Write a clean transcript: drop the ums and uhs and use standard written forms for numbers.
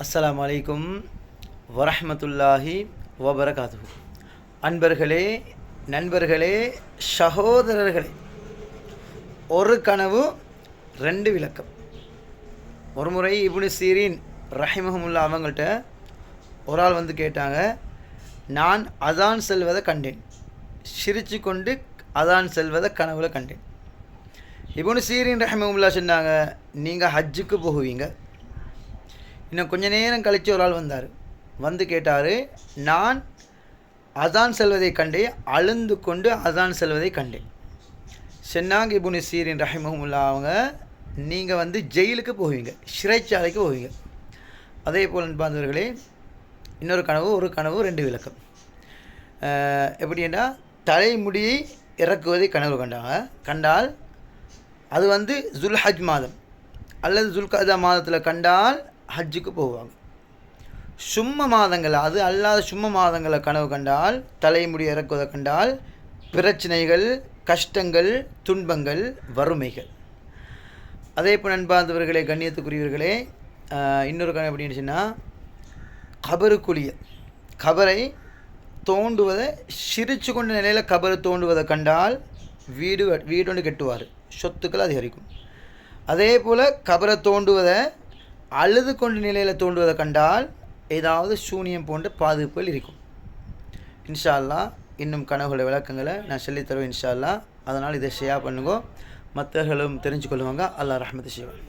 அஸ்ஸலாமு அலைக்கும் வரஹ்மத்துல்லாஹி வபரகாத்துஹு. அன்பர்களே, நண்பர்களே, சகோதரர்களே, ஒரு கனவு ரெண்டு விளக்கம். ஒரு முறை இப்னு சீரின் ரஹிமஹுமுல்லா அவங்கள்ட்ட ஒரு ஆள் வந்து கேட்டாங்க, நான் அதான் செல்வதை கண்டேன், சிரித்து கொண்டு அதான் செல்வதை கனவுல கண்டேன். இப்னு சீரின் ரஹிமஹுமுல்லா சொன்னாங்க, நீங்கள் ஹஜ்ஜுக்கு போகுவீங்க. இன்னும் கொஞ்ச நேரம் கழித்து ஒரு ஆள் வந்தார், வந்து கேட்டார், நான் அதான் செல்வதை கண்டேன், அழுந்து கொண்டு அதான் செல்வதை கண்டேன். சொன்னாங்க இப்னு சீரின் ரஹிமஹுமுல்லா அவங்க, நீங்கள் வந்து ஜெயிலுக்கு போவீங்க, சிறைச்சாலைக்கு போவீங்க. அதே போல் அன்பார்ந்தவர்களே, இன்னொரு கனவு, ஒரு கனவு ரெண்டு விளக்கம். எப்படின்னா, தலைமுடியை இறக்குவதை கனவு கண்டால் அது வந்து ஜுல்ஹஜ் மாதம் அல்லது ஜுல்கதா மாதத்தில் கண்டால் ஹஜ்ஜுக்கு போவாங்க. சும்ம மாதங்கள், அது அல்லாத சும்ம மாதங்களை கனவு கண்டால், தலைமுடி இறக்குவதை கண்டால் பிரச்சனைகள், கஷ்டங்கள், துன்பங்கள், வறுமைகள். அதே போல் நண்பார்ந்தவர்களே, கண்ணியத்துக்குரியவர்களே, இன்னொரு கனவு எப்படின்னு சொன்னால், கபருக்குழிய கபரை தோண்டுவதை, சிரித்து கொண்ட நிலையில் கபரை தோண்டுவதை கண்டால் வீடு ஒன்று கட்டுவார், சொத்துக்கள் அதிகரிக்கும். அதே போல் கபரை தோண்டுவதை அழுது கொண்ட நிலையில் தோண்டுவதை கண்டால் ஏதாவது சூனியம் போன்ற பாதிப்புகள் இருக்கும். இன்ஷா அல்லாஹ் இன்னும் கனவுகள விளக்கங்களை நான் சொல்லித்தருவேன் இன்ஷா அல்லாஹ். அதனால் இதை ஷேர் பண்ணுங்க, மற்றவர்களும் தெரிஞ்சு கொள்ளுவாங்க. அல்லாஹ் ரஹ்மத்து செய்வான்.